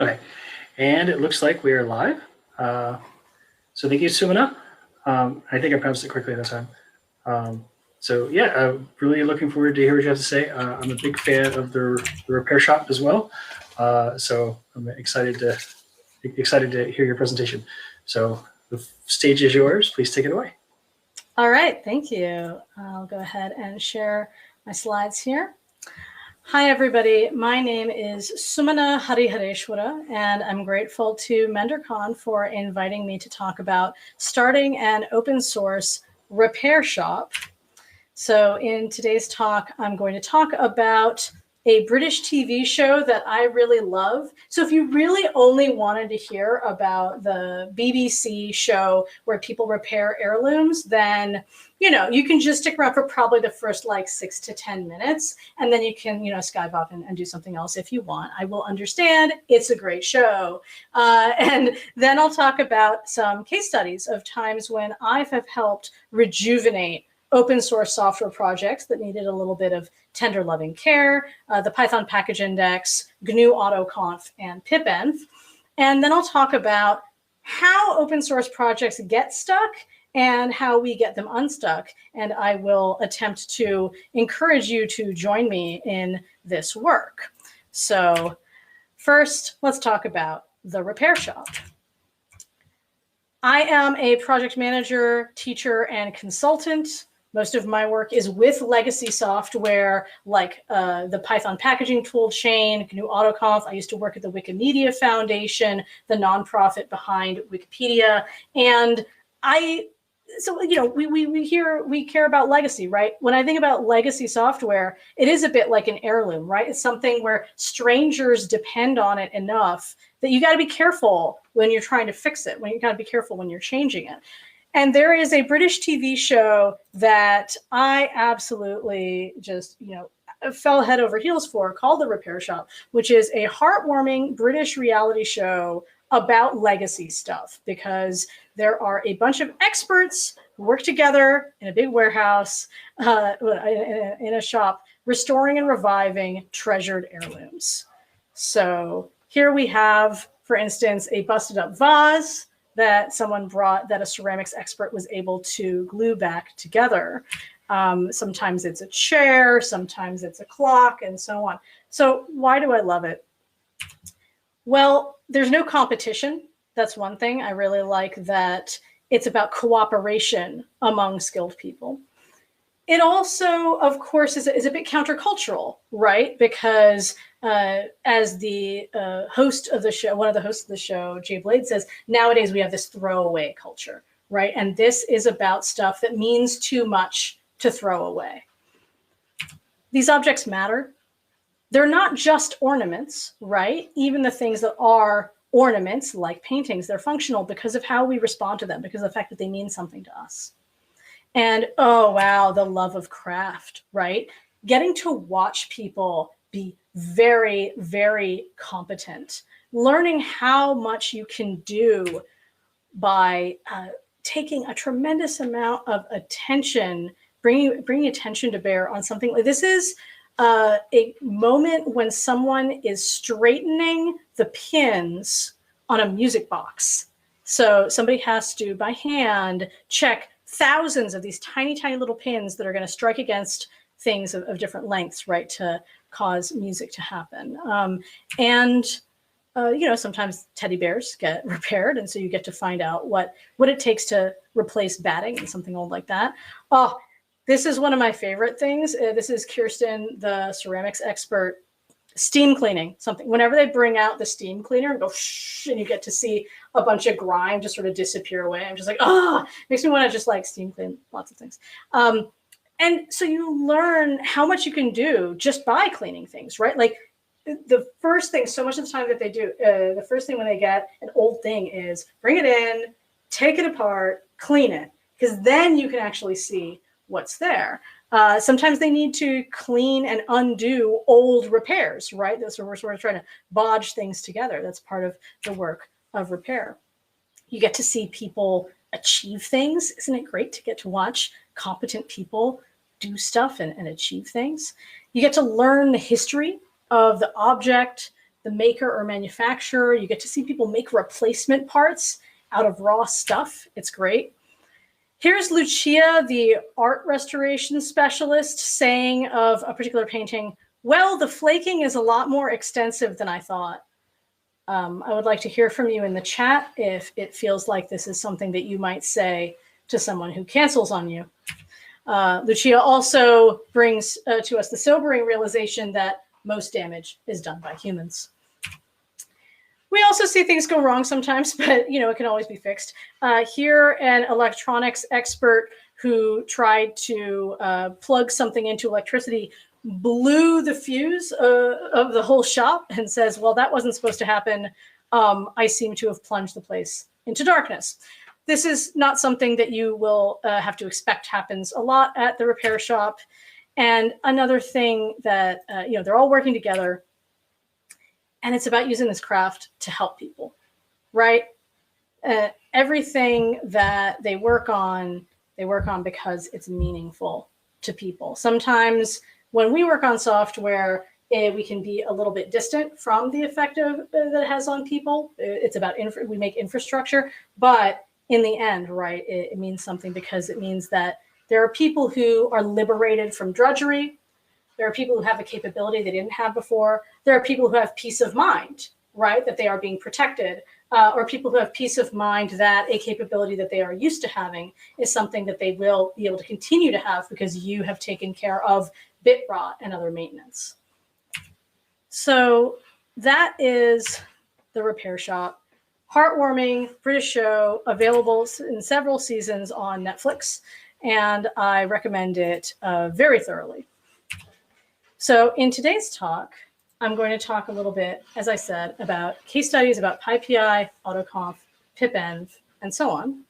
Okay, and it looks like we are live. So thank you, Sumana. I think I pronounced it correctly this time. So yeah, really looking forward to hear what you have to say. I'm a big fan of the repair shop as well. So I'm excited to hear your presentation. So the stage is yours. Please take it away. All right, thank you. I'll go ahead and share my slides here. Hi, everybody. My name is Sumana Harihareswara, and I'm grateful to MenderCon for inviting me to talk about starting an open source repair shop. So in today's talk, I'm going to talk about a British TV show that I really love. So if you really only wanted to hear about the BBC show where people repair heirlooms, then you can just stick around for probably the first 6 to 10 minutes, and then you can Skype off and do something else if you want. I will understand. It's a great show. And then I'll talk about some case studies of times when I have helped rejuvenate open source software projects that needed a little bit of tender loving care, the Python package index, GNU Autoconf, and pipenv. And then I'll talk about how open source projects get stuck and how we get them unstuck. And I will attempt to encourage you to join me in this work. So first, let's talk about the repair shop. I am a project manager, teacher, and consultant. Most of my work is with legacy software like the Python packaging tool chain, GNU Autoconf. I used to work at the Wikimedia Foundation, the nonprofit behind Wikipedia. And we care about legacy, right? When I think about legacy software, it is a bit like an heirloom, right? It's something where strangers depend on it enough that you got to be careful when you're trying to fix it, when you got to be careful when you're changing it. And there is a British TV show that I absolutely just, fell head over heels for, called The Repair Shop, which is a heartwarming British reality show about legacy stuff, because there are a bunch of experts who work together in a big warehouse, in a shop, restoring and reviving treasured heirlooms. So here we have, for instance, a busted up vase that someone brought that a ceramics expert was able to glue back together. Sometimes it's a chair, sometimes it's a clock, and so on. So why do I love it? Well, there's no competition. That's one thing. I really like that it's about cooperation among skilled people. It also, of course, is a bit countercultural, right? Because as the host of the show, one of the hosts of the show, Jay Blade, says, nowadays we have this throwaway culture, right? And this is about stuff that means too much to throw away. These objects matter. They're not just ornaments, right? Even the things that are ornaments, like paintings, they're functional because of how we respond to them, because of the fact that they mean something to us. And oh, wow, the love of craft, right? Getting to watch people be very, very competent, learning how much you can do by taking a tremendous amount of attention, bringing attention to bear on something like this is a moment when someone is straightening the pins on a music box. So somebody has to, by hand, check thousands of these tiny, tiny little pins that are going to strike against things of different lengths, right, to cause music to happen. Sometimes teddy bears get repaired, and so you get to find out what it takes to replace batting and something old like that. Oh, this is one of my favorite things. This is Kirsten, the ceramics expert, steam cleaning something. Whenever they bring out the steam cleaner and go shh, and you get to see a bunch of grime just sort of disappear away, I'm just like, makes me want to just steam clean lots of things. And so you learn how much you can do just by cleaning things, right? Like the first thing, so much of the time that they do, the first thing when they get an old thing is bring it in, take it apart, clean it, because then you can actually see what's there. Sometimes they need to clean and undo old repairs, right? So we're sort of trying to bodge things together. That's part of the work of repair. You get to see people achieve things. Isn't it great to get to watch competent people do stuff and achieve things? You get to learn the history of the object, the maker or manufacturer. You get to see people make replacement parts out of raw stuff. It's great. Here's Lucia, the art restoration specialist, saying of a particular painting, well, the flaking is a lot more extensive than I thought. I would like to hear from you in the chat if it feels like this is something that you might say to someone who cancels on you. Lucia also brings to us the sobering realization that most damage is done by humans. We also see things go wrong sometimes, but it can always be fixed. Here, an electronics expert who tried to plug something into electricity blew the fuse of the whole shop and says, well, that wasn't supposed to happen. I seem to have plunged the place into darkness. This is not something that you will have to expect happens a lot at the repair shop. And another thing that, they're all working together, and it's about using this craft to help people, right? Everything that they work on because it's meaningful to people. Sometimes when we work on software, we can be a little bit distant from the effect that it has on people. It's about, we make infrastructure, but in the end, right, it means something because it means that there are people who are liberated from drudgery. There are people who have a capability they didn't have before. There are people who have peace of mind, right, that they are being protected, or people who have peace of mind that a capability that they are used to having is something that they will be able to continue to have because you have taken care of bit rot and other maintenance. So that is the repair shop. Heartwarming British show, available in several seasons on Netflix, and I recommend it very thoroughly. So in today's talk, I'm going to talk a little bit, as I said, about case studies about PyPI, Autoconf, pipenv, and so on.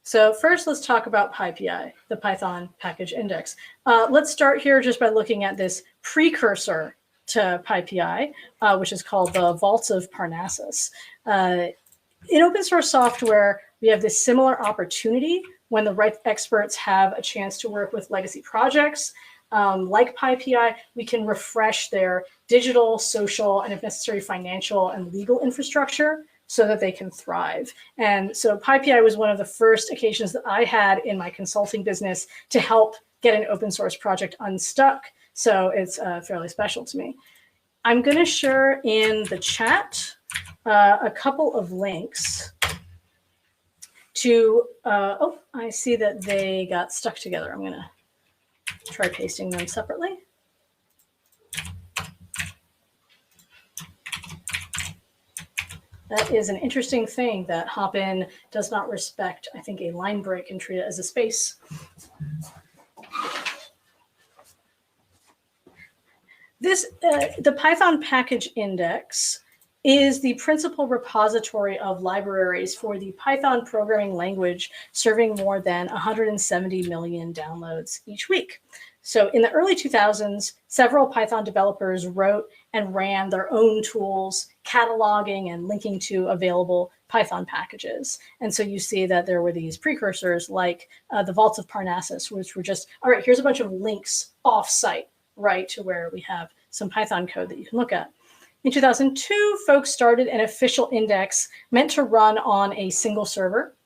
So first, let's talk about PyPI, the Python package index. Let's start here just by looking at this precursor to PyPI, which is called the Vaults of Parnassus. In open source software, we have this similar opportunity when the right experts have a chance to work with legacy projects. Like PyPI, we can refresh their digital, social, and if necessary, financial and legal infrastructure so that they can thrive. And so PyPI was one of the first occasions that I had in my consulting business to help get an open source project unstuck. So it's fairly special to me. I'm going to share in the chat a couple of links to, oh, I see that they got stuck together. I'm going to try pasting them separately. That is an interesting thing that Hopin does not respect, I think, a line break and treat it as a space. This, the Python package index is the principal repository of libraries for the Python programming language, serving more than 170 million downloads each week. So in the early 2000s, several Python developers wrote and ran their own tools, cataloging and linking to available Python packages. And so you see that there were these precursors like the Vaults of Parnassus, which were just, all right, here's a bunch of links off-site, right, to where we have some Python code that you can look at. In 2002, folks started an official index meant to run on a single server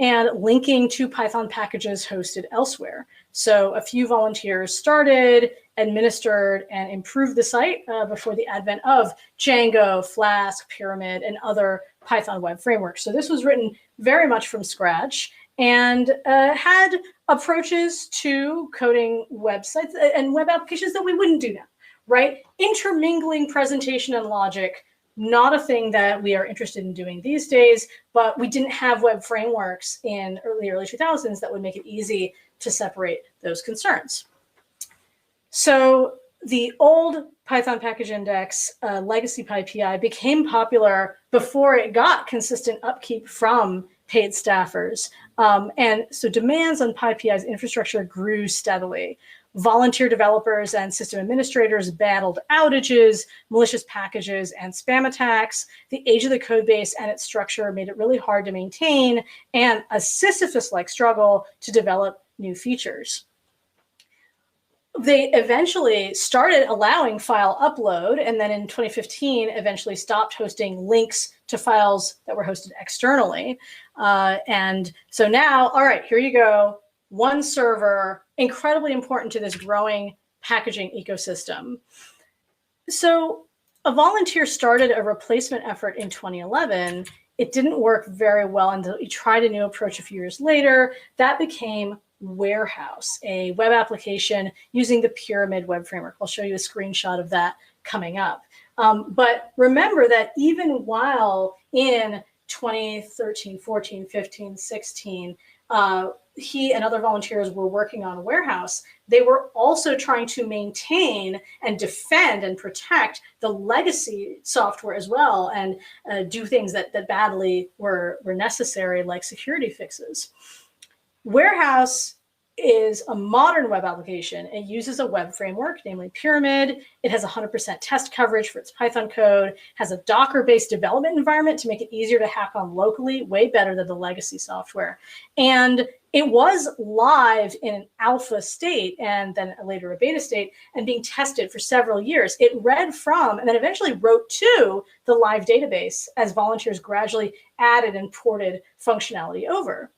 and linking to Python packages hosted elsewhere. So a few volunteers started, administered, and improved the site before the advent of Django, Flask, Pyramid, and other Python web frameworks. So this was written very much from scratch and had approaches to coding websites and web applications that we wouldn't do now, right? Intermingling presentation and logic, not a thing that we are interested in doing these days, but we didn't have web frameworks in early 2000s that would make it easy to separate those concerns. So the old Python package index, legacy PyPI, became popular before it got consistent upkeep from paid staffers. And so demands on PyPI's infrastructure grew steadily. Volunteer developers and system administrators battled outages, malicious packages, and spam attacks. The age of the code base and its structure made it really hard to maintain, and a Sisyphus-like struggle to develop new features. they eventually started allowing file upload, and then in 2015 eventually stopped hosting links to files that were hosted externally. And so now, all right, here you go. One server, incredibly important to this growing packaging ecosystem. So a volunteer started a replacement effort in 2011. It didn't work very well until he tried a new approach a few years later. That became Warehouse, a web application using the Pyramid web framework. I'll show you a screenshot of that coming up. But remember that even while in 2013, 14, 15, 16, he and other volunteers were working on Warehouse, they were also trying to maintain and defend and protect the legacy software as well, and do things that badly were necessary, like security fixes. Warehouse is a modern web application. It uses a web framework, namely Pyramid. It has 100% test coverage for its Python code, has a Docker-based development environment to make it easier to hack on locally, way better than the legacy software. And it was live in an alpha state and then later a beta state and being tested for several years. It read from and then eventually wrote to the live database as volunteers gradually added and ported functionality over.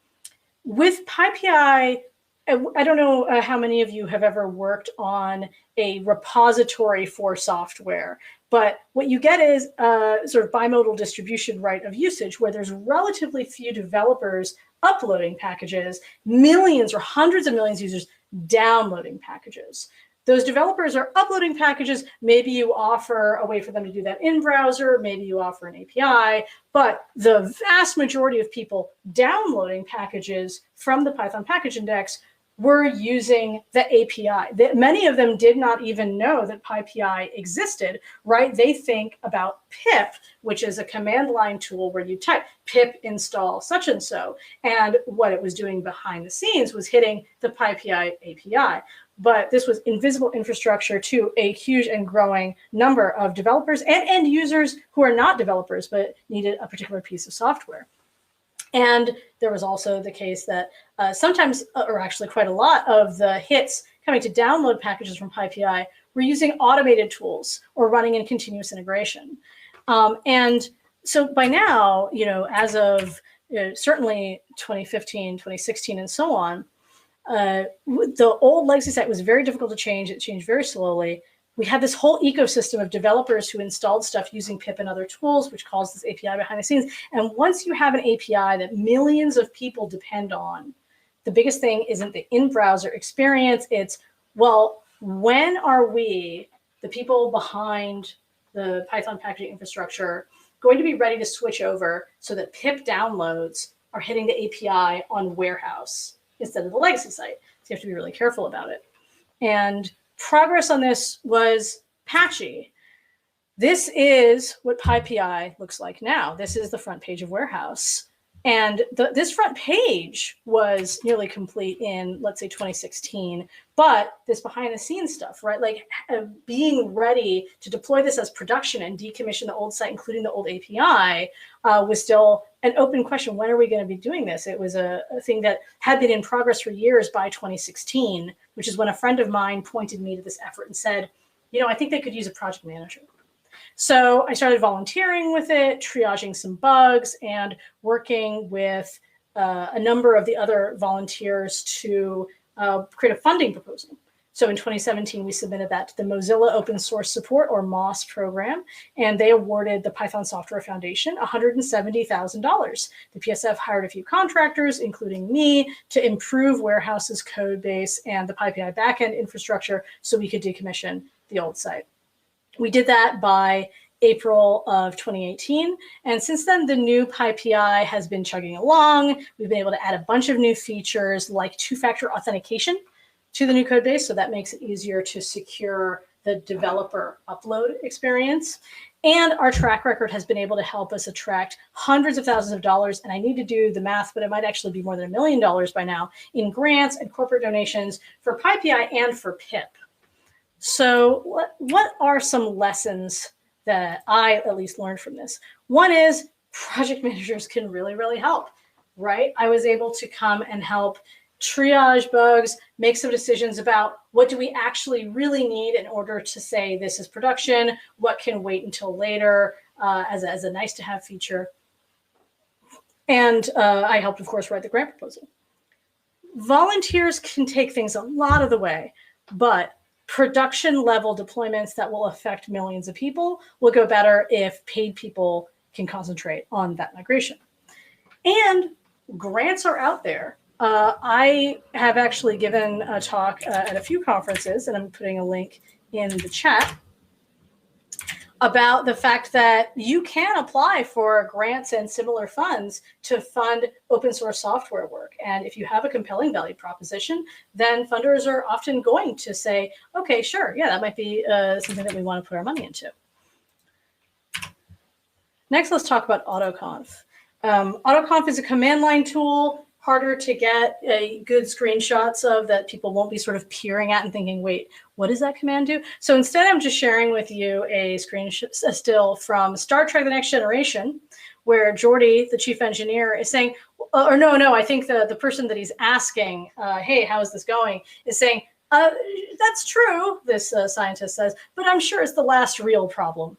With PyPI, I don't know how many of you have ever worked on a repository for software, but what you get is a sort of bimodal distribution, right, of usage, where there's relatively few developers uploading packages, millions or hundreds of millions of users downloading packages. Those developers are uploading packages. Maybe you offer a way for them to do that in browser. Maybe you offer an API. But the vast majority of people downloading packages from the Python package index were using the API. Many of them did not even know that PyPI existed, right? They think about pip, which is a command line tool where you type pip install such and so. And what it was doing behind the scenes was hitting the PyPI API. But this was invisible infrastructure to a huge and growing number of developers and end users who are not developers but needed a particular piece of software. And there was also the case that sometimes, or actually quite a lot, of the hits coming to download packages from PyPI were using automated tools or running in continuous integration. And so by now, as of certainly 2015, 2016, and so on, the old legacy site was very difficult to change. It changed very slowly. We had this whole ecosystem of developers who installed stuff using pip and other tools, which calls this API behind the scenes. And once you have an API that millions of people depend on, the biggest thing isn't the in-browser experience. It's, well, when are we, the people behind the Python packaging infrastructure, going to be ready to switch over so that pip downloads are hitting the API on Warehouse instead of the legacy site? So you have to be really careful about it. And progress on this was patchy. This is what PyPI looks like now. This is the front page of Warehouse. And this front page was nearly complete in, let's say, 2016. But this behind the scenes stuff, right? Like being ready to deploy this as production and decommission the old site, including the old API, was still an open question. When are we going to be doing this? It was a thing that had been in progress for years by 2016, which is when a friend of mine pointed me to this effort and said, I think they could use a project manager. So I started volunteering with it, triaging some bugs, and working with a number of the other volunteers to create a funding proposal. So in 2017, we submitted that to the Mozilla Open Source Support, or MOSS program, and they awarded the Python Software Foundation $170,000. The PSF hired a few contractors, including me, to improve Warehouse's code base and the PyPI backend infrastructure so we could decommission the old site. We did that by April of 2018. And since then, the new PyPI has been chugging along. We've been able to add a bunch of new features like two-factor authentication to the new code base. So that makes it easier to secure the developer upload experience. And our track record has been able to help us attract hundreds of thousands of dollars. And I need to do the math, but it might actually be more than $1 million by now in grants and corporate donations for PyPI and for pip. So what are some lessons that I at least learned from this? One is project managers can really, really help, right? I was able to come and help triage bugs, make some decisions about what do we actually really need in order to say this is production, what can wait until later as a nice to have feature. And I helped, of course, write the grant proposal. Volunteers can take things a lot of the way, but production level deployments that will affect millions of people will go better if paid people can concentrate on that migration. And grants are out there. I have actually given a talk at a few conferences, and I'm putting a link in the chat, about the fact that you can apply for grants and similar funds to fund open source software work. And if you have a compelling value proposition, then funders are often going to say, okay, sure, yeah, that might be something that we want to put our money into. Next, let's talk about Autoconf. Autoconf is a command line tool, harder to get good screenshots of that people won't be sort of peering at and thinking, wait, what does that command do? So instead, I'm just sharing with you a still from Star Trek: The Next Generation, where Geordi, the chief engineer, is saying, or no, I think the person that he's asking, hey, how is this going, is saying, that's true, this scientist says, but I'm sure it's the last real problem.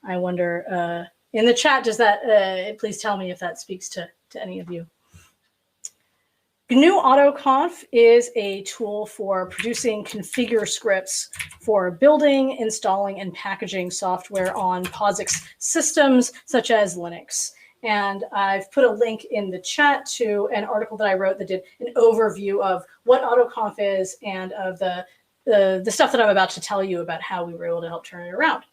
I wonder, in the chat, does that, please tell me if that speaks to any of you. GNU Autoconf is a tool for producing configure scripts for building, installing, and packaging software on POSIX systems such as Linux. And I've put a link in the chat to an article that I wrote that did an overview of what Autoconf is and of the stuff that I'm about to tell you about how we were able to help turn it around.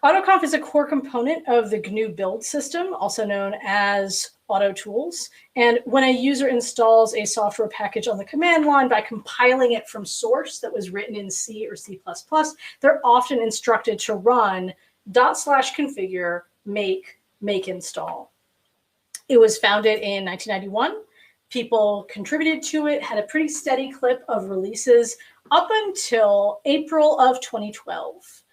Autoconf is a core component of the GNU build system, also known as Auto Tools. And when a user installs a software package on the command line by compiling it from source that was written in C or C++, they're often instructed to run /configure make install. It was founded in 1991. People contributed to it, had a pretty steady clip of releases up until April of 2012.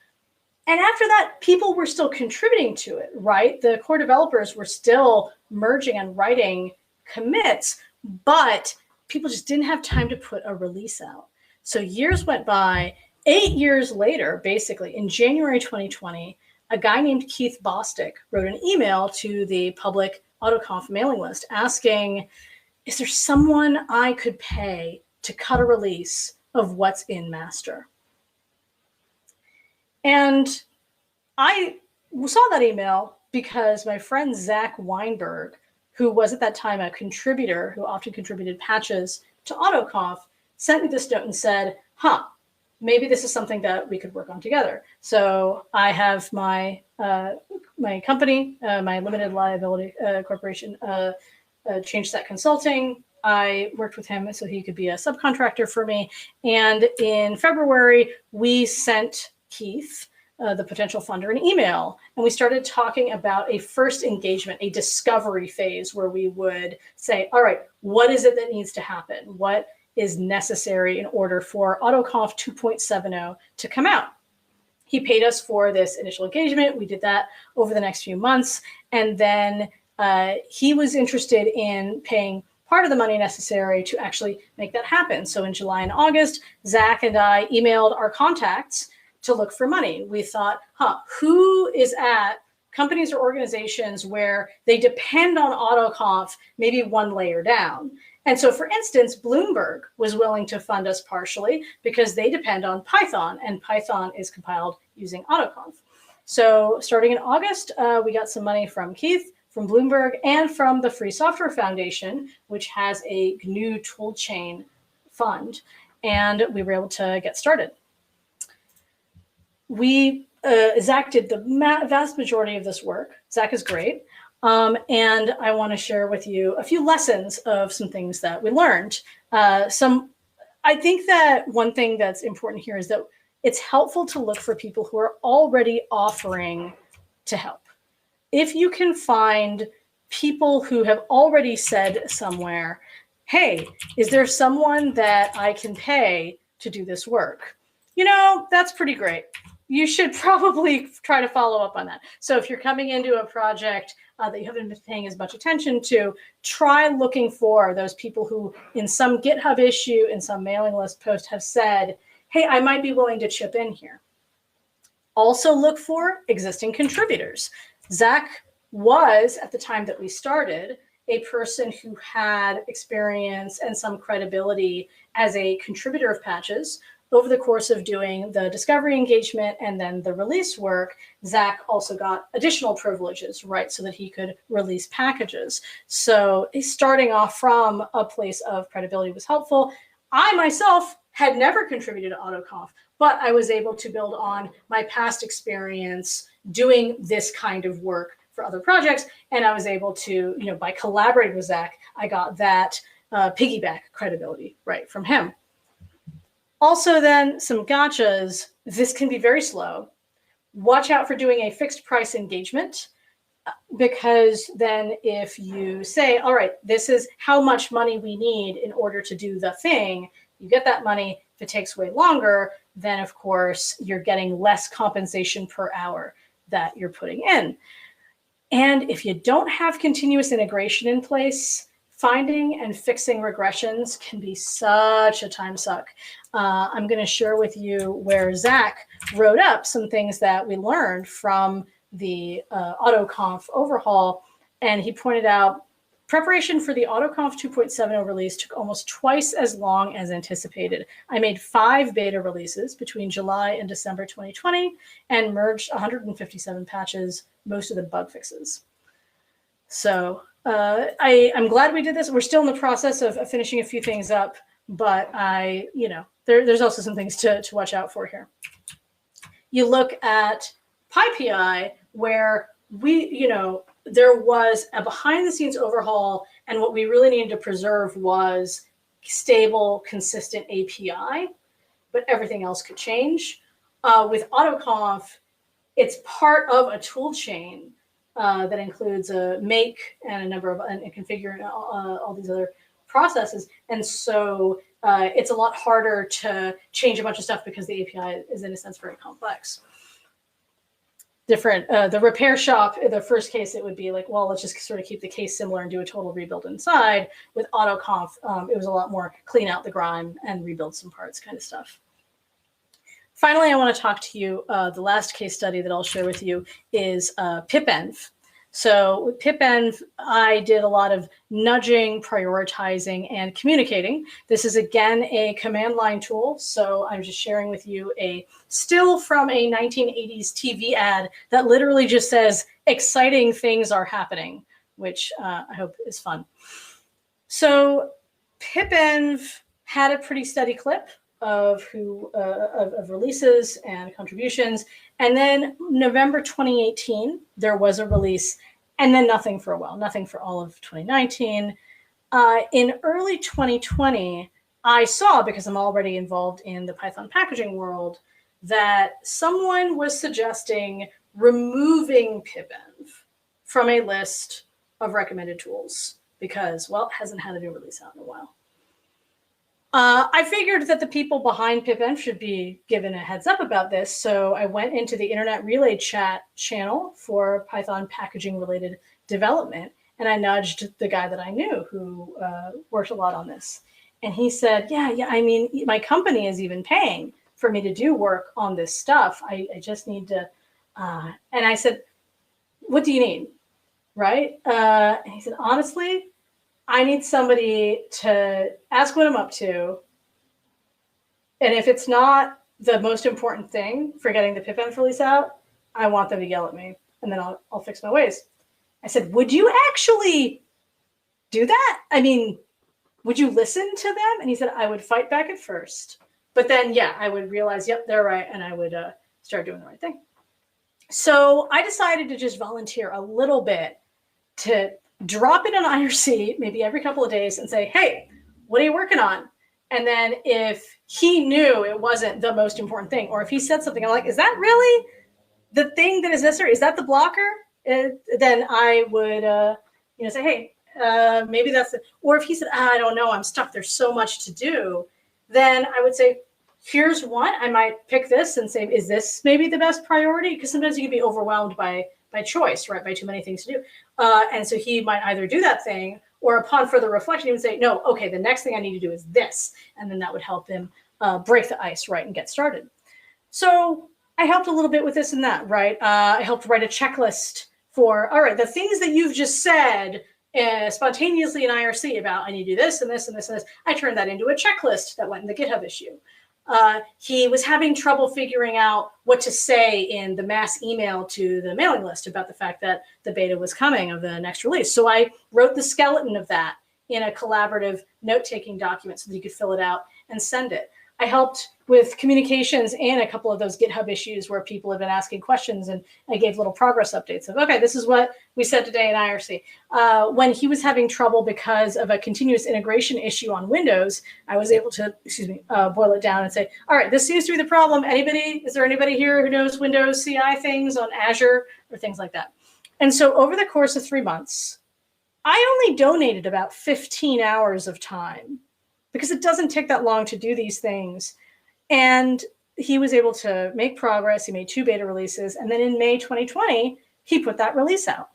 And after that, people were still contributing to it, right? The core developers were still merging and writing commits, but people just didn't have time to put a release out. So years went by. 8 years later, basically, in January 2020, a guy named Keith Bostick wrote an email to the public Autoconf mailing list asking, is there someone I could pay to cut a release of what's in master? And I saw that email because my friend Zach Weinberg, who was at that time a contributor who often contributed patches to Autoconf, sent me this note and said, maybe this is something that we could work on together. So I have my my company, my limited liability corporation, ChangeSet Consulting. I worked with him so he could be a subcontractor for me. And in February, we sent Keith, the potential funder, an email, and we started talking about a first engagement, a discovery phase where we would say, all right, what is it that needs to happen? What is necessary in order for Autoconf 2.70 to come out? He paid us for this initial engagement. We did that over the next few months. And then he was interested in paying part of the money necessary to actually make that happen. So in July and August, Zach and I emailed our contacts to look for money. We thought, who is at companies or organizations where they depend on Autoconf maybe one layer down? And so, for instance, Bloomberg was willing to fund us partially because they depend on Python, and Python is compiled using Autoconf. So starting in August, we got some money from Keith, from Bloomberg, and from the Free Software Foundation, which has a GNU toolchain fund, and we were able to get started. Zach did the vast majority of this work. Zach is great. And I want to share with you a few lessons of some things that we learned. I think that one thing that's important here is that it's helpful to look for people who are already offering to help. If you can find people who have already said somewhere, hey, is there someone that I can pay to do this work? You know, that's pretty great. you should probably try to follow up on that. So if you're coming into a project that you haven't been paying as much attention to, try looking for those people who in some GitHub issue, in some mailing list post have said, hey, I might be willing to chip in here. Also look for existing contributors. Zach was, at the time that we started, a person who had experience and some credibility as a contributor of patches. Over the course of doing the discovery engagement and then the release work, Zach also got additional privileges, right, so that he could release packages. So starting off from a place of credibility was helpful. I myself had never contributed to Autoconf, but I was able to build on my past experience doing this kind of work for other projects. And I was able to, by collaborating with Zach, I got that piggyback credibility, right, from him. Also then, some gotchas. This can be very slow. Watch out for doing a fixed price engagement, because then if you say, all right, this is how much money we need in order to do the thing, you get that money. If it takes way longer, then of course you're getting less compensation per hour that you're putting in. And if you don't have continuous integration in place, finding and fixing regressions can be such a time suck. I'm going to share with you where Zach wrote up some things that we learned from the Autoconf overhaul. And he pointed out preparation for the Autoconf 2.70 release took almost twice as long as anticipated. I made 5 beta releases between July and December 2020 and merged 157 patches, most of them bug fixes. So I'm glad we did this. We're still in the process of finishing a few things up, but there's also some things to watch out for here. You look at PyPI, where there was a behind the scenes overhaul, and what we really needed to preserve was stable, consistent API, but everything else could change. With Autoconf, it's part of a tool chain that includes a make and a number of and configure and all these other processes. And so it's a lot harder to change a bunch of stuff because the API is in a sense very complex. The repair shop, in the first case, it would be like, well, let's just sort of keep the case similar and do a total rebuild inside. With Autoconf, it was a lot more clean out the grime and rebuild some parts kind of stuff. Finally, I want to talk to you, the last case study that I'll share with you is pipenv. So with pipenv, I did a lot of nudging, prioritizing, and communicating. This is, again, a command line tool. So I'm just sharing with you a still from a 1980s TV ad that literally just says, exciting things are happening, which I hope is fun. So pipenv had a pretty steady clip of releases and contributions. And then November 2018, there was a release, and then nothing for a while, nothing for all of 2019. In early 2020, I saw, because I'm already involved in the Python packaging world, that someone was suggesting removing pipenv from a list of recommended tools because, well, it hasn't had a new release out in a while. I figured that the people behind pipenv should be given a heads up about this, so I went into the Internet Relay chat channel for Python packaging related development, and I nudged the guy that I knew who worked a lot on this. And he said, yeah, I mean, my company is even paying for me to do work on this stuff. I just need to, and I said, what do you need, right? And he said, honestly, I need somebody to ask what I'm up to. And if it's not the most important thing for getting the pipenv release out, I want them to yell at me, and then I'll fix my ways. I said, would you actually do that? I mean, would you listen to them? And he said, I would fight back at first. But then, yeah, I would realize, yep, they're right. And I would start doing the right thing. So I decided to just volunteer a little bit to drop in an IRC maybe every couple of days and say, hey, what are you working on? And then if he knew it wasn't the most important thing, or if he said something, I'm like, is that really the thing that is necessary? Is that the blocker? Then I would say, hey, maybe that's it. Or if he said, I don't know, I'm stuck, there's so much to do, then I would say, here's one, I might pick this and say, is this maybe the best priority? Because sometimes you can be overwhelmed by choice, right? By too many things to do. And so he might either do that thing, or upon further reflection, he would say, no, okay, the next thing I need to do is this. And then that would help him break the ice, right, and get started. So I helped a little bit with this and that, right? I helped write a checklist for, all right, the things that you've just said spontaneously in IRC about, I need to do this and this and this and this. I turned that into a checklist that went in the GitHub issue. He was having trouble figuring out what to say in the mass email to the mailing list about the fact that the beta was coming of the next release. So I wrote the skeleton of that in a collaborative note-taking document so that you could fill it out and send it. I helped with communications and a couple of those GitHub issues where people have been asking questions, and I gave little progress updates of, okay, this is what we said today in IRC. When he was having trouble because of a continuous integration issue on Windows, I was able to, boil it down and say, all right, this seems to be the problem. Is there anybody here who knows Windows CI things on Azure or things like that? And so over the course of 3 months, I only donated about 15 hours of time, because it doesn't take that long to do these things. And he was able to make progress. He made 2 beta releases. And then in May 2020, he put that release out.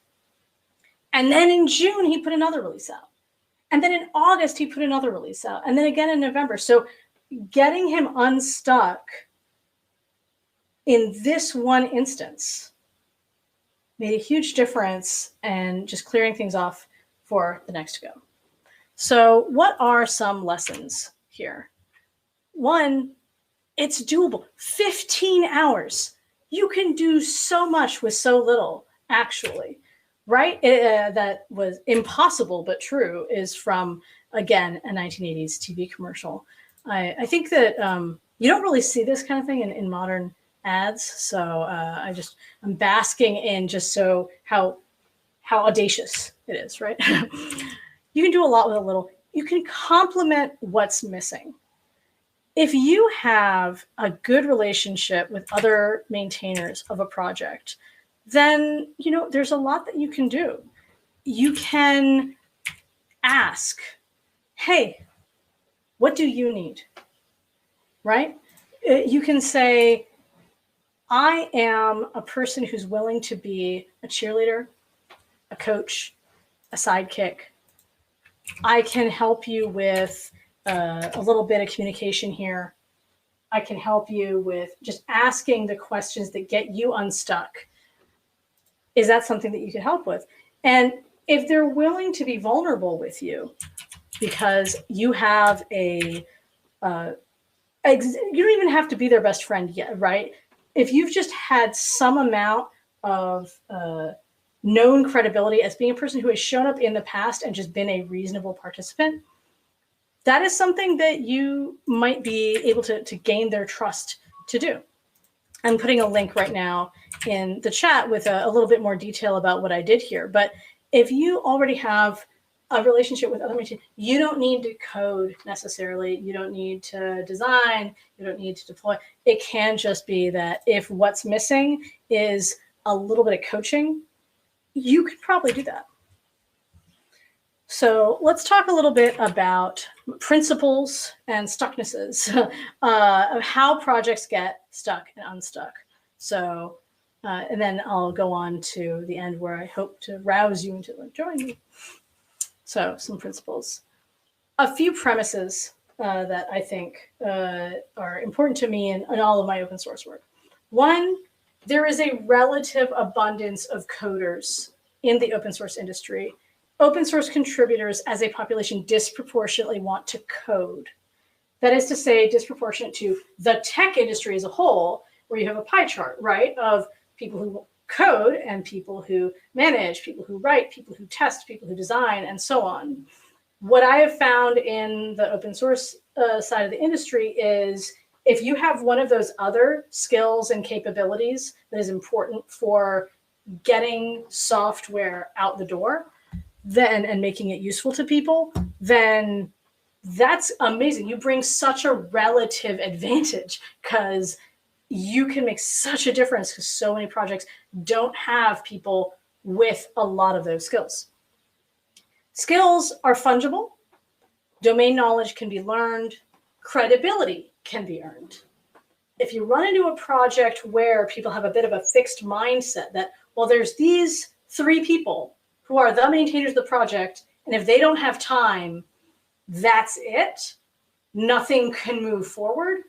And then in June, he put another release out. And then in August, he put another release out. And then again in November. So getting him unstuck in this one instance made a huge difference, and just clearing things off for the next go. So what are some lessons here? One, it's doable. 15 hours. You can do so much with so little, actually, right? That was impossible, but true, is from, again, a 1980s TV commercial. I think that you don't really see this kind of thing in modern ads. So I'm basking in just so how audacious it is, right? You can do a lot with a little. You can complement what's missing. If you have a good relationship with other maintainers of a project, then, there's a lot that you can do. You can ask, hey, what do you need? Right? You can say, I am a person who's willing to be a cheerleader, a coach, a sidekick. I can help you with a little bit of communication here. I can help you with just asking the questions that get you unstuck. Is that something that you can help with? And if they're willing to be vulnerable with you, because you have you don't even have to be their best friend yet, right? If you've just had some amount of known credibility as being a person who has shown up in the past and just been a reasonable participant, that is something that you might be able to gain their trust to do. I'm putting a link right now in the chat with a little bit more detail about what I did here. But if you already have a relationship with other maintainers, you don't need to code necessarily. You don't need to design. You don't need to deploy. It can just be that if what's missing is a little bit of coaching, you could probably do that. So let's talk a little bit about principles and stucknesses of how projects get stuck and unstuck. So, and then I'll go on to the end where I hope to rouse you into join me. So some principles. A few premises that I think are important to me in all of my open source work. One, there is a relative abundance of coders in the open source industry. Open source contributors as a population disproportionately want to code. That is to say, disproportionate to the tech industry as a whole, where you have a pie chart, right, of people who code and people who manage, people who write, people who test, people who design, and so on. What I have found in the open source side of the industry is if you have one of those other skills and capabilities that is important for getting software out the door, then and making it useful to people, then that's amazing. You bring such a relative advantage because you can make such a difference because so many projects don't have people with a lot of those skills. Skills are fungible. Domain knowledge can be learned. Credibility can be earned. If you run into a project where people have a bit of a fixed mindset that, well, there's these 3 people who are the maintainers of the project, and if they don't have time, that's it, nothing can move forward,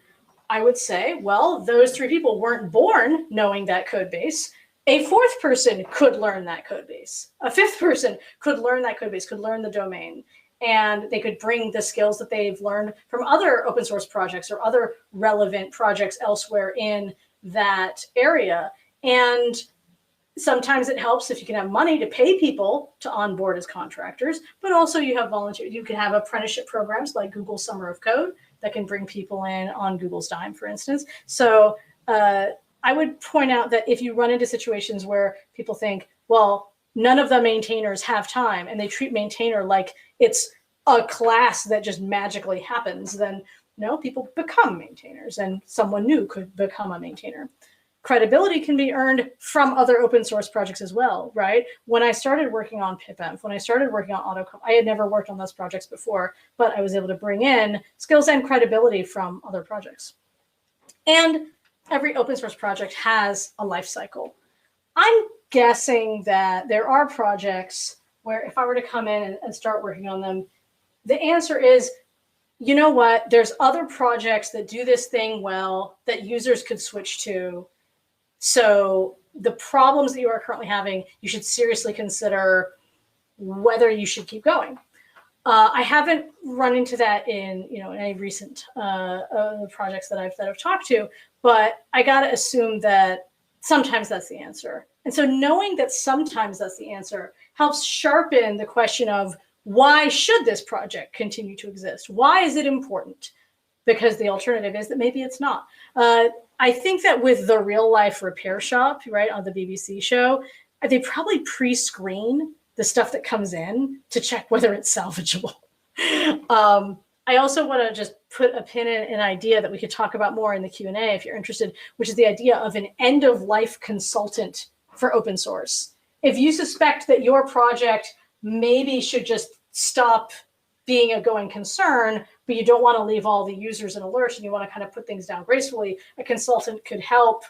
I would say, well, those 3 people weren't born knowing that code base. A 4th person could learn that code base. A 5th person could learn that code base, could learn the domain, and they could bring the skills that they've learned from other open source projects or other relevant projects elsewhere in that area. And sometimes it helps if you can have money to pay people to onboard as contractors, but also you have volunteers. You can have apprenticeship programs like Google Summer of Code that can bring people in on Google's dime, for instance. So I would point out that if you run into situations where people think, well, none of the maintainers have time, and they treat maintainer like it's a class that just magically happens, then no, people become maintainers, and someone new could become a maintainer. Credibility can be earned from other open source projects as well, right? When I started working on PipEnv, when I started working on Autoconf, I had never worked on those projects before, but I was able to bring in skills and credibility from other projects. And every open source project has a life cycle. I'm guessing that there are projects where if I were to come in and start working on them, the answer is, you know what, there's other projects that do this thing well that users could switch to. So the problems that you are currently having, you should seriously consider whether you should keep going. I haven't run into that in any recent projects that I've talked to, but I gotta assume that sometimes that's the answer. And so knowing that sometimes that's the answer helps sharpen the question of, why should this project continue to exist? Why is it important? Because the alternative is that maybe it's not. I think that with the Real Life Repair Shop, right, on the BBC show, they probably pre-screen the stuff that comes in to check whether it's salvageable. I also want to just put a pin in an idea that we could talk about more in the Q&A if you're interested, which is the idea of an end-of-life consultant for open source. If you suspect that your project maybe should just stop being a going concern, but you don't want to leave all the users in alerts and you want to kind of put things down gracefully, a consultant could help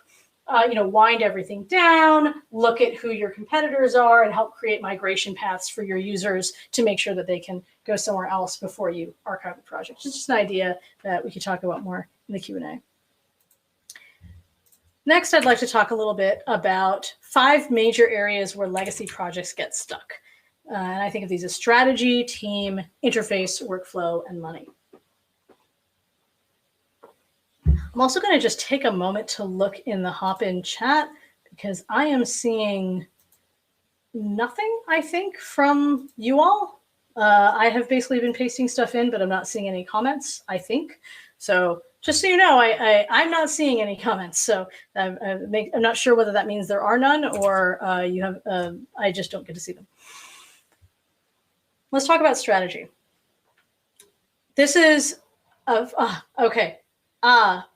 wind everything down, look at who your competitors are, and help create migration paths for your users to make sure that they can go somewhere else before you archive the project. It's just an idea that we could talk about more in the Q&A. Next, I'd like to talk a little bit about 5 major areas where legacy projects get stuck. And I think of these as strategy, team, interface, workflow, and money. I'm also going to just take a moment to look in the hop-in chat because I am seeing nothing, I think, from you all. I have basically been pasting stuff in, but I'm not seeing any comments, I think. So just so you know, I'm not seeing any comments. So I'm not sure whether that means there are none or you have. I just don't get to see them. Let's talk about strategy. This is okay.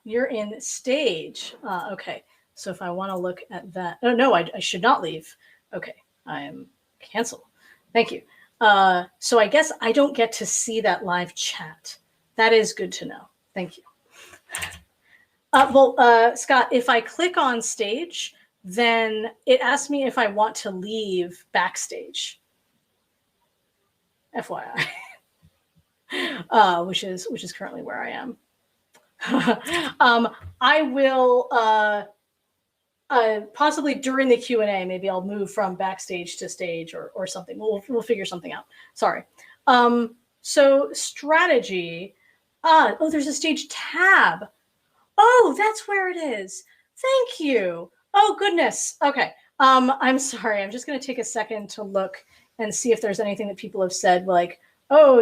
You're in stage. Okay. So if I want to look at that, no, I should not leave. Okay, I am cancel. Thank you. So I guess I don't get to see that live chat. That is good to know. Thank you. Scott, if I click on stage, then it asks me if I want to leave backstage. FYI, which is currently where I am. I will possibly during the Q&A, maybe I'll move from backstage to stage or something. We'll figure something out. Sorry. So strategy. Oh, there's a stage tab. Oh, that's where it is. Thank you. Oh, goodness. Okay. I'm sorry. I'm just going to take a second to look and see if there's anything that people have said like, oh,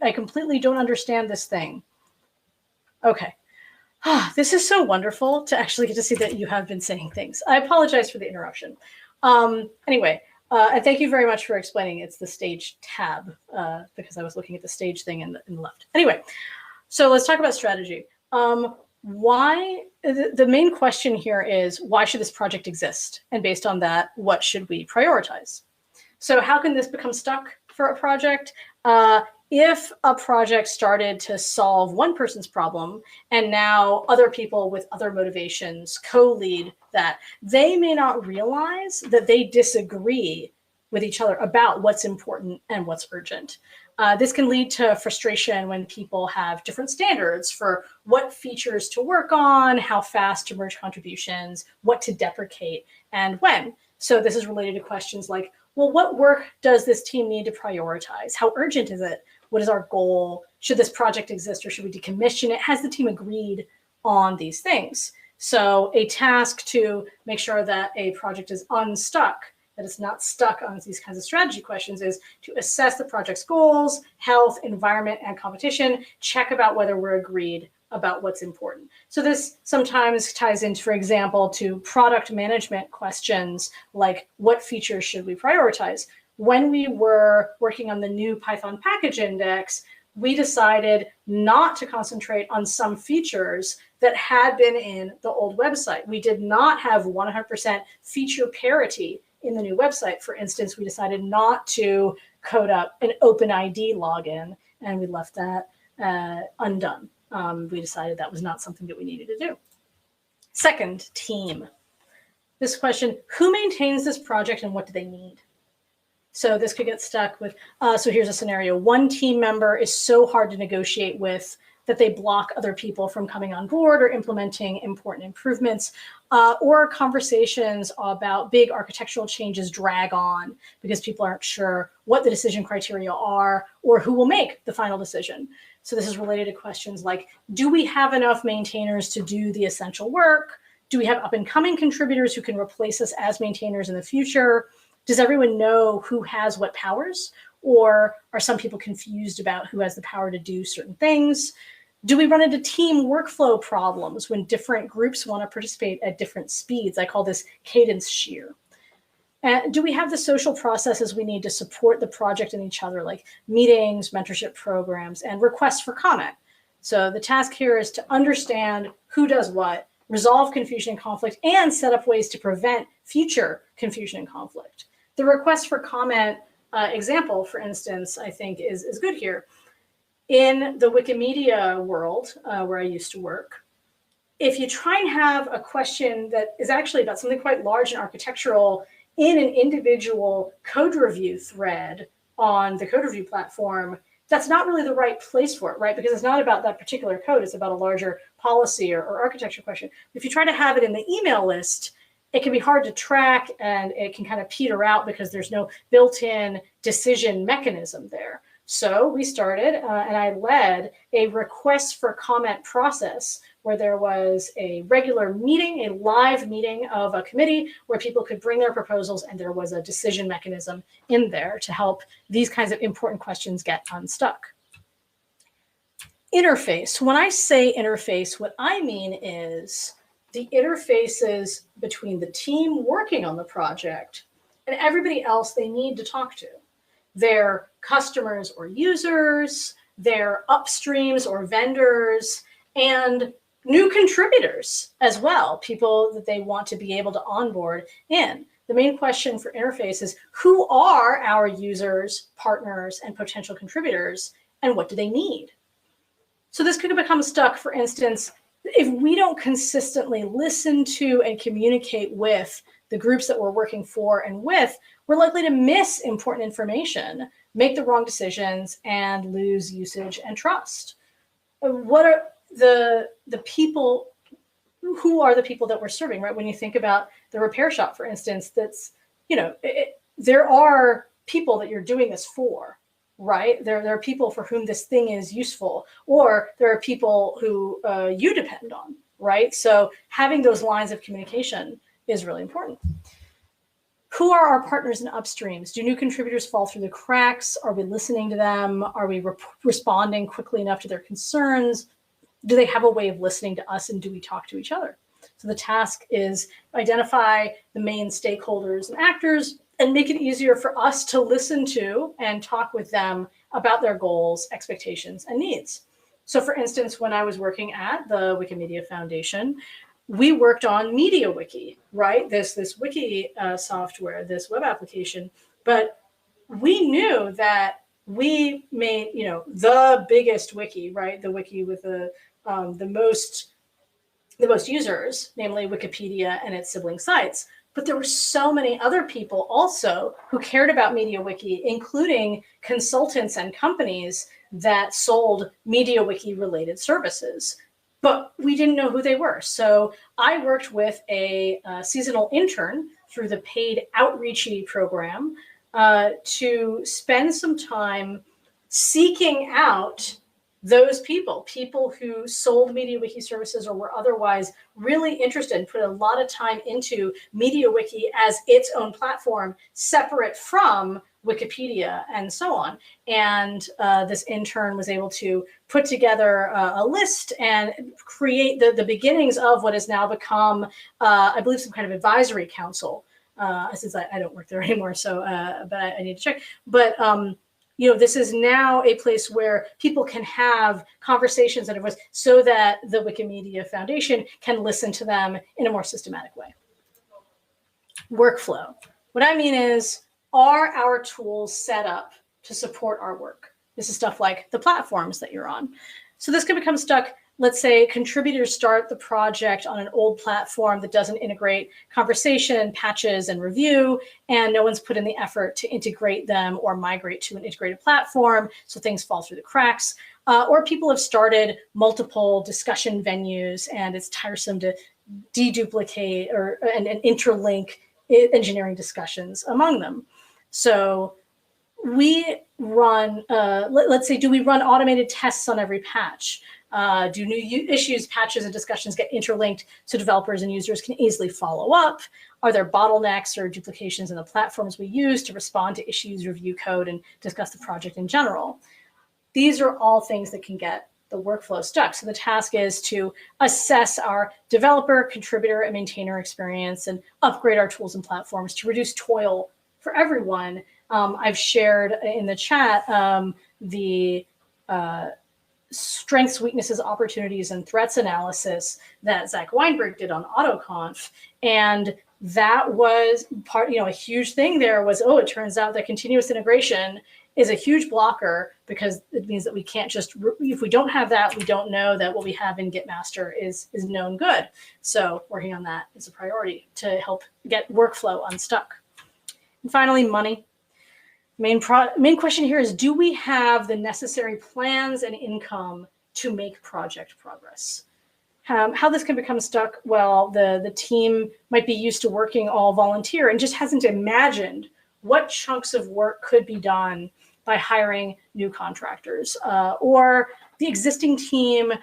I completely don't understand this thing. Okay. This is so wonderful to actually get to see that you have been saying things. I apologize for the interruption. Anyway, and thank you very much for explaining it's the stage tab because I was looking at the stage thing in the left. Anyway, so let's talk about strategy. Why the main question here is, why should this project exist? And based on that, what should we prioritize? So how can this become stuck for a project? if a project started to solve one person's problem and now other people with other motivations co-lead that, they may not realize that they disagree with each other about what's important and what's urgent. This can lead to frustration when people have different standards for what features to work on, how fast to merge contributions, what to deprecate, and when. So this is related to questions like, well, what work does this team need to prioritize? How urgent is it? What is our goal? Should this project exist or should we decommission it? Has the team agreed on these things? So a task to make sure that a project is unstuck, that it's not stuck on these kinds of strategy questions, is to assess the project's goals, health, environment, and competition, check about whether we're agreed about what's important. So this sometimes ties into, for example, to product management questions like, what features should we prioritize? When we were working on the new Python package index, we decided not to concentrate on some features that had been in the old website. We did not have 100% feature parity in the new website. For instance, we decided not to code up an OpenID login, and we left that undone. We decided that was not something that we needed to do. Second, team. This question, who maintains this project and what do they need? So this could get stuck with, so here's a scenario. One team member is so hard to negotiate with that they block other people from coming on board or implementing important improvements, or conversations about big architectural changes drag on because people aren't sure what the decision criteria are or who will make the final decision. So this is related to questions like, do we have enough maintainers to do the essential work? Do we have up and coming contributors who can replace us as maintainers in the future? Does everyone know who has what powers? Or are some people confused about who has the power to do certain things? Do we run into team workflow problems when different groups want to participate at different speeds? I call this cadence shear. And do we have the social processes we need to support the project and each other, like meetings, mentorship programs, and requests for comment? So the task here is to understand who does what, resolve confusion and conflict, and set up ways to prevent future confusion and conflict. The request for comment example, for instance, I think is good here. In the Wikimedia world, where I used to work, if you try and have a question that is actually about something quite large and architectural in an individual code review thread on the code review platform, that's not really the right place for it, right? Because it's not about that particular code, it's about a larger policy or architecture question. If you try to have it in the email list, it can be hard to track and it can kind of peter out because there's no built-in decision mechanism there. So we started, and I led a request for comment process where there was a regular meeting, a live meeting of a committee where people could bring their proposals, and there was a decision mechanism in there to help these kinds of important questions get unstuck. Interface. When I say interface, what I mean is the interfaces between the team working on the project and everybody else they need to talk to. Their customers or users, their upstreams or vendors, and new contributors as well, people that they want to be able to onboard in. The main question for interface is, who are our users, partners, and potential contributors, and what do they need? So this could become stuck, for instance, if we don't consistently listen to and communicate with the groups that we're working for and with, we're likely to miss important information, make the wrong decisions, and lose usage and trust. What are the people, who are the people that we're serving, right? When you think about the repair shop, for instance, that's, there are people that you're doing this for, right? There are people for whom this thing is useful, or there are people who you depend on, right? So having those lines of communication is really important. Who are our partners and upstreams? Do new contributors fall through the cracks? Are we listening to them? Are we responding quickly enough to their concerns? Do they have a way of listening to us, and do we talk to each other? So the task is identify the main stakeholders and actors and make it easier for us to listen to and talk with them about their goals, expectations, and needs. So for instance, when I was working at the Wikimedia Foundation, we worked on MediaWiki, right? This wiki software, this web application, but we knew that we made, the biggest wiki, right? The wiki with the most users, namely Wikipedia and its sibling sites. But there were so many other people also who cared about MediaWiki, including consultants and companies that sold MediaWiki related services. But we didn't know who they were. So I worked with a seasonal intern through the paid outreachy program to spend some time seeking out those people who sold MediaWiki services or were otherwise really interested and put a lot of time into MediaWiki as its own platform, separate from Wikipedia and so on. And this intern was able to put together a list and create the beginnings of what has now become, I believe, some kind of advisory council. Since I don't work there anymore, so but I need to check. But this is now a place where people can have conversations and voice so that the Wikimedia Foundation can listen to them in a more systematic way. Workflow. What I mean is, are our tools set up to support our work? This is stuff like the platforms that you're on. So this can become stuck. Let's say contributors start the project on an old platform that doesn't integrate conversation, patches, and review, and no one's put in the effort to integrate them or migrate to an integrated platform, so things fall through the cracks. Or people have started multiple discussion venues, and it's tiresome to deduplicate and interlink engineering discussions among them. So we run, let's say, do we run automated tests on every patch? Do new issues, patches, and discussions get interlinked so developers and users can easily follow up? Are there bottlenecks or duplications in the platforms we use to respond to issues, review code, and discuss the project in general? These are all things that can get the workflow stuck. So the task is to assess our developer, contributor, and maintainer experience and upgrade our tools and platforms to reduce toil for everyone. I've shared in the chat the strengths, weaknesses, opportunities, and threats analysis that Zach Weinberg did on Autoconf. And that was part, a huge thing there was, it turns out that continuous integration is a huge blocker because it means that we can't just, if we don't have that, we don't know that what we have in Gitmaster is known good. So working on that is a priority to help get workflow unstuck. And finally, money. Main question here is, do we have the necessary plans and income to make project progress? How this can become stuck? Well, the team might be used to working all volunteer and just hasn't imagined what chunks of work could be done by hiring new contractors. Or the existing team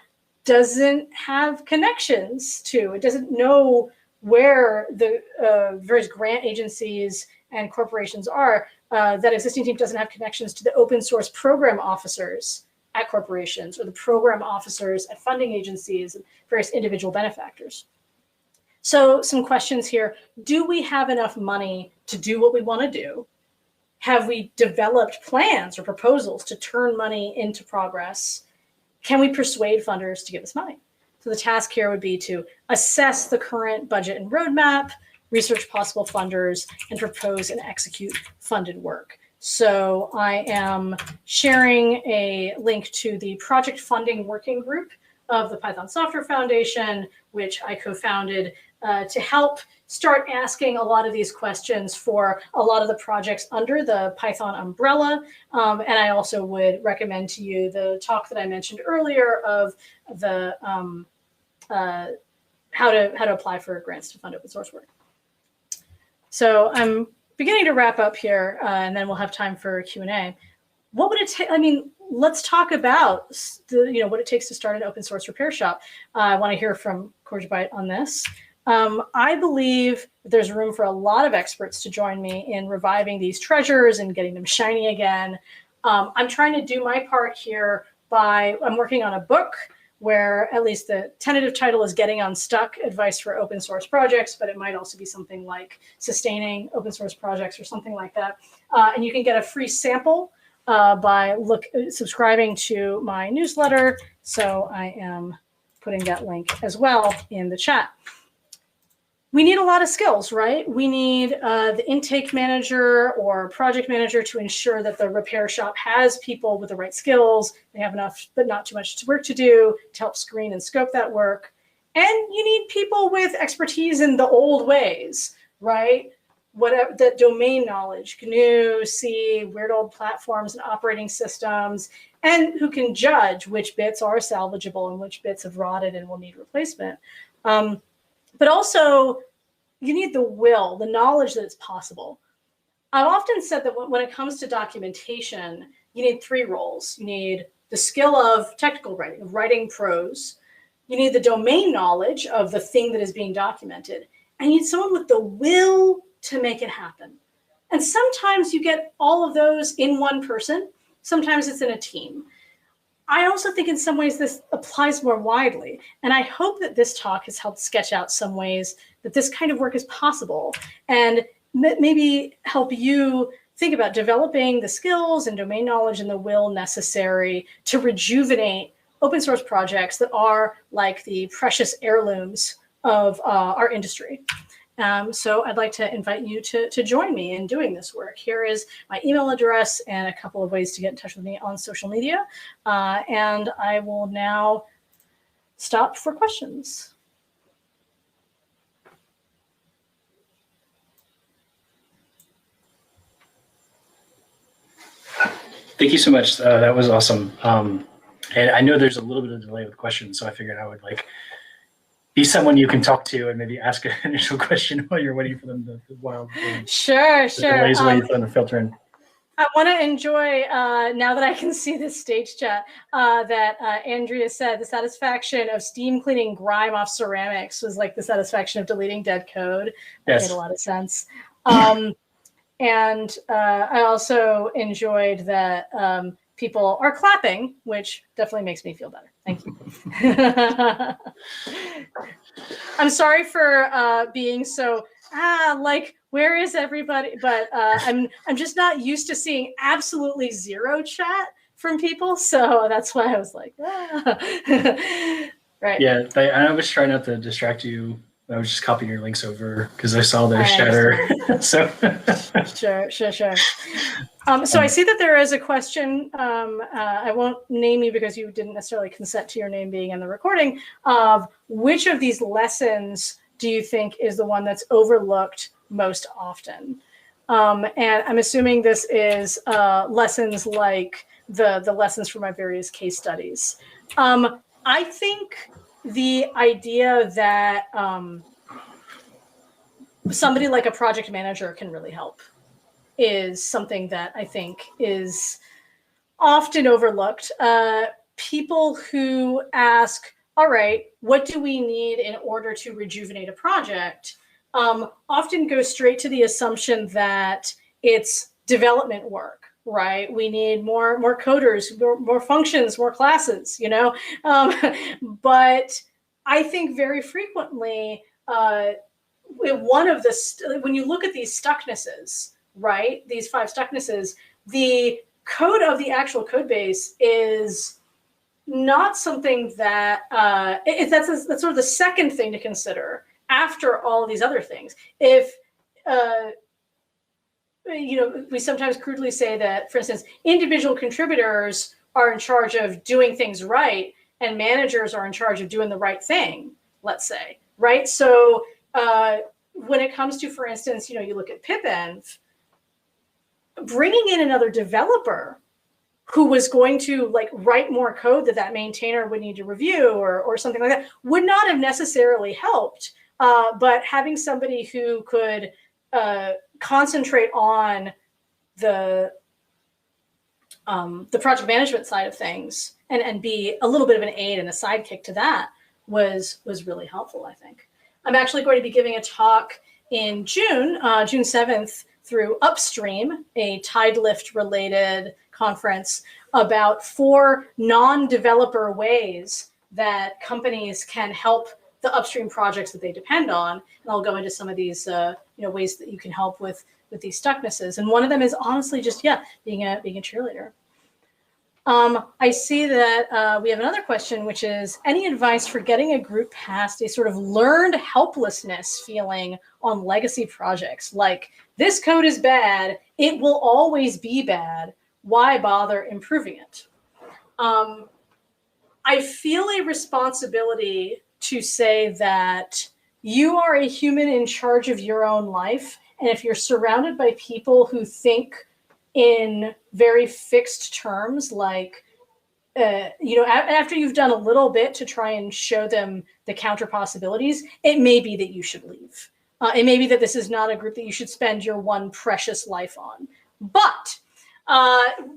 doesn't have connections to, it doesn't know where the various grant agencies and corporations are. That existing team doesn't have connections to the open source program officers at corporations or the program officers at funding agencies and various individual benefactors. So some questions here. Do we have enough money to do what we want to do? Have we developed plans or proposals to turn money into progress? Can we persuade funders to give us money? So the task here would be to assess the current budget and roadmap, research possible funders, and propose and execute funded work. So I am sharing a link to the project funding working group of the Python Software Foundation, which I co-founded to help start asking a lot of these questions for a lot of the projects under the Python umbrella. And I also would recommend to you the talk that I mentioned earlier of the how to apply for grants to fund open source work. So I'm beginning to wrap up here, and then we'll have time for Q&A. What would it take? I mean, let's talk about what it takes to start an open source repair shop. I want to hear from Corjabite on this. I believe that there's room for a lot of experts to join me in reviving these treasures and getting them shiny again. I'm trying to do my part here I'm working on a book where at least the tentative title is Getting Unstuck, Advice for Open Source Projects, but it might also be something like Sustaining Open Source Projects or something like that. And you can get a free sample by subscribing to my newsletter. So I am putting that link as well in the chat. we need a lot of skills, right? We need the intake manager or project manager to ensure that the repair shop has people with the right skills. They have enough, but not too much work to do to help screen and scope that work. And you need people with expertise in the old ways, right? Whatever that domain knowledge, GNU, C, weird old platforms and operating systems, and who can judge which bits are salvageable and which bits have rotted and will need replacement. But also, you need the will, the knowledge that it's possible. I've often said that when it comes to documentation, you need 3 roles. You need the skill of technical writing, of writing prose. You need the domain knowledge of the thing that is being documented. And you need someone with the will to make it happen. And sometimes you get all of those in one person. Sometimes it's in a team. I also think in some ways this applies more widely. And I hope that this talk has helped sketch out some ways that this kind of work is possible and maybe help you think about developing the skills and domain knowledge and the will necessary to rejuvenate open source projects that are like the precious heirlooms of our industry. So I'd like to invite you to join me in doing this work. Here is my email address and a couple of ways to get in touch with me on social media. And I will now stop for questions. Thank you so much. That was awesome. And I know there's a little bit of delay with questions, so I figured I would be someone you can talk to and maybe ask an initial question while you're waiting for them to Sure. delays waiting for them to filter in. I want to enjoy, now that I can see this stage chat, that Andrea said the satisfaction of steam cleaning grime off ceramics was like the satisfaction of deleting dead code. That made a lot of sense. And I also enjoyed that people are clapping, which definitely makes me feel better. Thank you. I'm sorry for being so, like, where is everybody? But I'm just not used to seeing absolutely zero chat from people. So that's why I was like, right. Yeah, I was trying not to distract you. I was just copying your links over because I saw their chatter. So Sure. So I see that there is a question. I won't name you because you didn't necessarily consent to your name being in the recording. Of which of these lessons do you think is the one that's overlooked most often? And I'm assuming this is lessons like the lessons from my various case studies. I think the idea that somebody like a project manager can really help is something that I think is often overlooked. People who ask, all right, what do we need in order to rejuvenate a project? Often go straight to the assumption that it's development work, right? We need more coders, more functions, more classes, you know? But I think very frequently, when you look at these Stucknesses, right? These 5 Stucknesses, the code of the actual code base is not something that, that's sort of the second thing to consider after all of these other things. If, we sometimes crudely say that, for instance, individual contributors are in charge of doing things right and managers are in charge of doing the right thing, let's say, right? So when it comes to, for instance, you look at pipenv, bringing in another developer who was going to write more code that maintainer would need to review or something like that would not have necessarily helped. But having somebody who could concentrate on the project management side of things and be a little bit of an aid and a sidekick to that was really helpful, I think. I'm actually going to be giving a talk in June 7th through Upstream, a Tidelift related conference, about 4 non-developer ways that companies can help the upstream projects that they depend on. And I'll go into some of these ways that you can help with these Stucknesses. And one of them is honestly just, being a cheerleader. I see that we have another question, which is any advice for getting a group past a sort of learned helplessness feeling on legacy projects? Like, this code is bad, it will always be bad, why bother improving it? I feel a responsibility to say that you are a human in charge of your own life. And if you're surrounded by people who think in very fixed terms, like, after you've done a little bit to try and show them the counter possibilities, it may be that you should leave. It may be that this is not a group that you should spend your one precious life on. But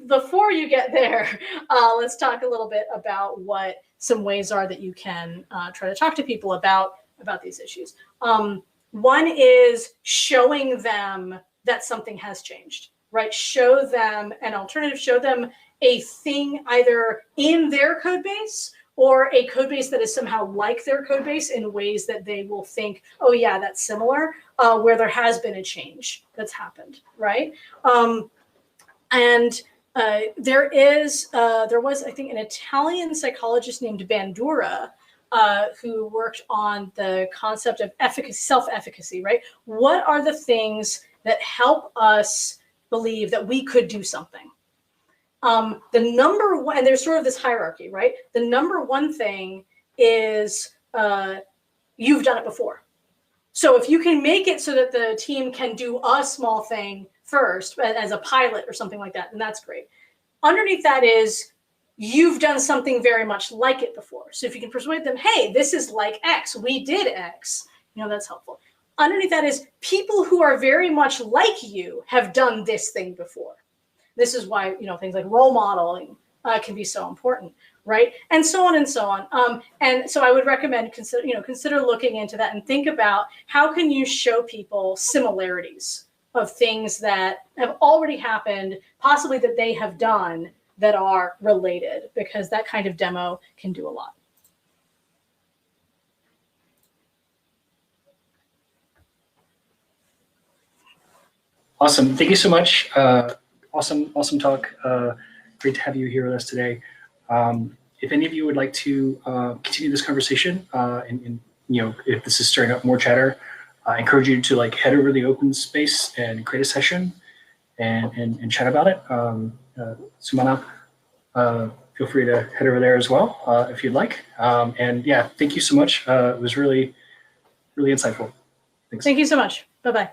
before you get there, let's talk a little bit about what some ways are that you can try to talk to people about these issues. One is showing them that something has changed, right? Show them an alternative, show them a thing either in their code base or a code base that is somehow like their code base in ways that they will think, oh yeah, that's similar, where there has been a change that's happened, right? There was, I think, an Italian psychologist named Bandura who worked on the concept of efficacy, self-efficacy, right? What are the things that help us believe that we could do something? The number one, and there's sort of this hierarchy, right? The number one thing is you've done it before. So if you can make it so that the team can do a small thing first as a pilot or something like that, and that's great. Underneath that is you've done something very much like it before. So if you can persuade them, hey, this is like X, we did X, that's helpful. Underneath that is people who are very much like you have done this thing before. This is why, things like role modeling can be so important, right? And so on and so on. And so I would recommend consider looking into that and think about how can you show people similarities of things that have already happened, possibly that they have done that are related, because that kind of demo can do a lot. Awesome. Thank you so much. Awesome talk. Great to have you here with us today. If any of you would like to continue this conversation, and if this is stirring up more chatter, I encourage you to head over to the open space and create a session and chat about it. Sumana, feel free to head over there as well if you'd like. And yeah, thank you so much. It was really, really insightful. Thanks. Thank you so much. Bye-bye.